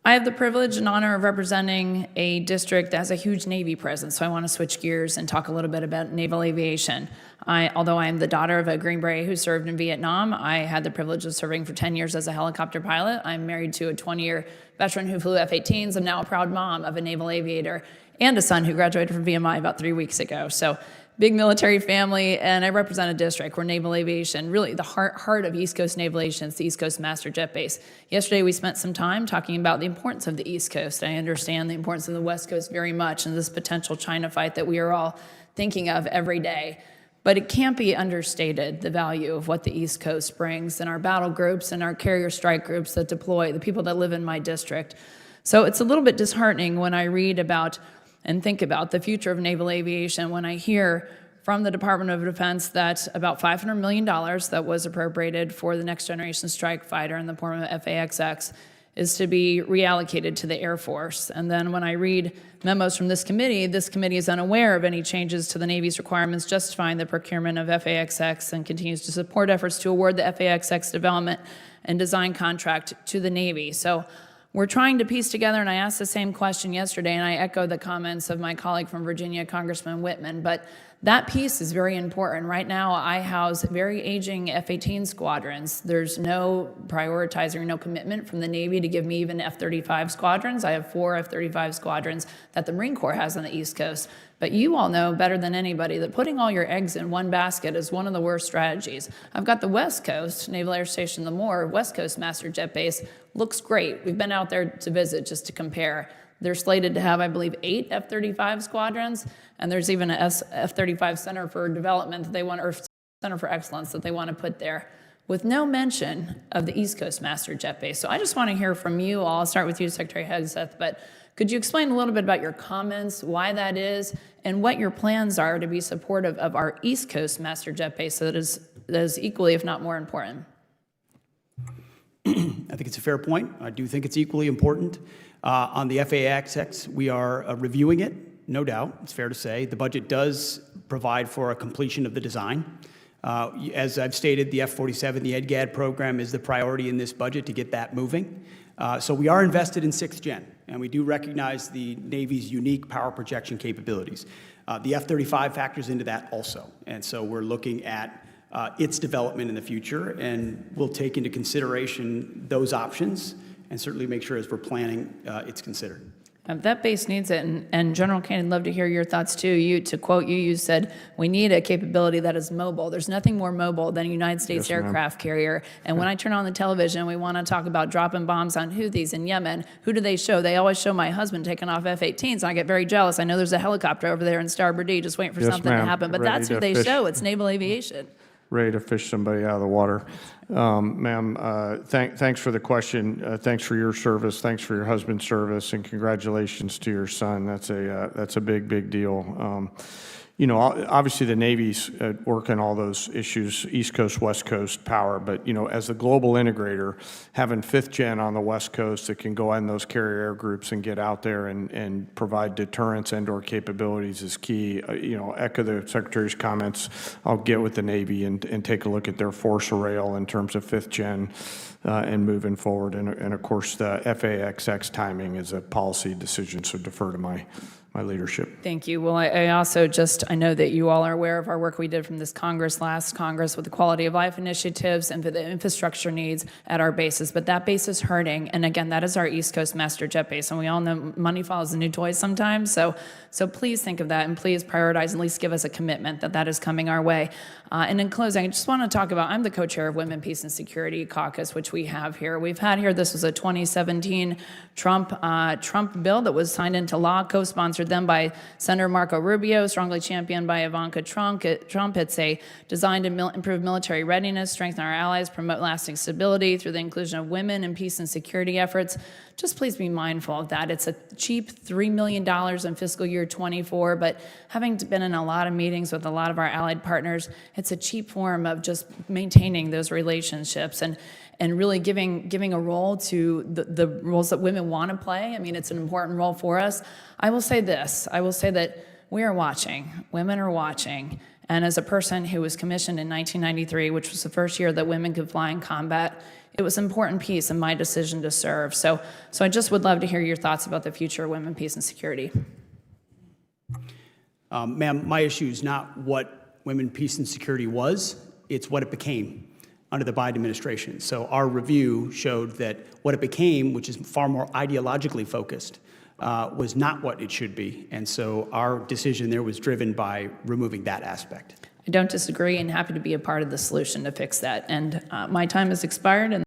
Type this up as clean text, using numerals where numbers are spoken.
I have the privilege and honor of representing a district that has a huge Navy presence, so I want to switch gears and talk a little bit about naval aviation. Although I am the daughter of a Green Beret who served in Vietnam, I had the privilege of serving for 10 years as a helicopter pilot. I'm married to a 20-year veteran who flew F-18s. I'm now a proud mom of a naval aviator and a son who graduated from VMI about 3 weeks ago. So big military family, and I represent a district where naval aviation, really the heart of East Coast naval aviation, is the East Coast Master Jet Base. Yesterday we spent some time talking about the importance of the East Coast. I understand the importance of the West Coast very much in this potential China fight that we are all thinking of every day. But it can't be understated, the value of what the East Coast brings in our battle groups and our carrier strike groups that deploy, the people that live in my district. So it's a little bit disheartening when I read about and think about the future of naval aviation when I hear from the Department of Defense that about $500 million that was appropriated for the next generation strike fighter in the form of FAXX is to be reallocated to the Air Force. And then when I read memos from this committee is unaware of any changes to the Navy's requirements justifying the procurement of FAXX and continues to support efforts to award the FAXX development and design contract to the Navy. So we're trying to piece together, and I asked the same question yesterday, and I echo the comments of my colleague from Virginia, Congressman Whitman, but that piece is very important. Right now, I house very aging F-18 squadrons. There's no prioritizing, no commitment from the Navy to give me even F-35 squadrons. I have 4 F-35 squadrons that the Marine Corps has on the East Coast. But you all know better than anybody that putting all your eggs in one basket is one of the worst strategies. I've got the West Coast, Naval Air Station Lemoore, West Coast Master Jet Base. Looks great. We've been out there to visit just to compare. They're slated to have, I believe, 8 F-35 squadrons, and there's even a F-35 Center for Development that they want, or Center for Excellence that they want to put there, with no mention of the East Coast Master Jet Base. So I just want to hear from you all. I'll start with you, Secretary Hegseth, but could you explain a little bit about your comments, why that is, and what your plans are to be supportive of our East Coast Master Jet Base that is equally, if not more important? I think it's a fair point. I do think it's equally important. On the FAXX, we are reviewing it, no doubt, it's fair to say. The budget does provide for a completion of the design. As I've stated, the F-47, the EDGAD program is the priority in this budget to get that moving. So we are invested in 6th gen, and we do recognize the Navy's unique power projection capabilities. The F-35 factors into that also, and so we're looking at its development in the future, and we'll take into consideration those options and certainly make sure as we're planning it's considered. That base needs it, and General Kane, I'd love to hear your thoughts too. To quote you, you said, we need a capability that is mobile. There's nothing more mobile than a United States aircraft carrier. And when I turn on the television, we want to talk about dropping bombs on Houthis in Yemen. Who do they show? They always show my husband taking off F-18s, and I get very jealous. I know there's a helicopter over there in Starboard D just waiting for something to happen, but that's who they show. It's naval aviation. Ready to fish somebody out of the water. Ma'am, thanks for the question. Thanks for your service. Thanks for your husband's service, and congratulations to your son. That's a big deal. You know, obviously the Navy's working all those issues, East Coast, West Coast power, but, you know, as the global integrator, having 5th gen on the West Coast that can go in those carrier air groups and get out there and provide deterrence and/or capabilities is key. You know, echo the Secretary's comments. I'll get with the Navy and take a look at their force array in terms of 5th gen and moving forward. And of course, the FAXX timing is a policy decision, so defer to my leadership. Thank you. Well, I also I know that you all are aware of our work we did from this Congress, last Congress, with the quality of life initiatives and for the infrastructure needs at our bases. But that base is hurting. And again, that is our East Coast Master Jet Base. And we all know money follows the new toys sometimes. So please think of that and please prioritize, at least give us a commitment that that is coming our way. And in closing, I just want to talk about, I'm the co-chair of Women, Peace, and Security Caucus, which we have here. We've had here, this was a 2017 Trump bill that was signed into law, co-sponsored then by Senator Marco Rubio, strongly championed by Ivanka Trump. It's designed to improve military readiness, strengthen our allies, promote lasting stability through the inclusion of women in peace and security efforts. Just please be mindful of that. It's a cheap $3 million in fiscal year 24, but having been in a lot of meetings with a lot of our allied partners, it's a cheap form of just maintaining those relationships and really giving a role to the roles that women want to play. I mean, it's an important role for us. I will say this. I will say that we are watching. Women are watching. And as a person who was commissioned in 1993, which was the first year that women could fly in combat, it was an important piece in my decision to serve. So I just would love to hear your thoughts about the future of women, peace, and security. Ma'am, my issue is not what women, peace, and security was, it's what it became under the Biden administration. So our review showed that what it became, which is far more ideologically focused, was not what it should be. And so our decision there was driven by removing that aspect. I don't disagree and happy to be a part of the solution to fix that. And my time has expired. And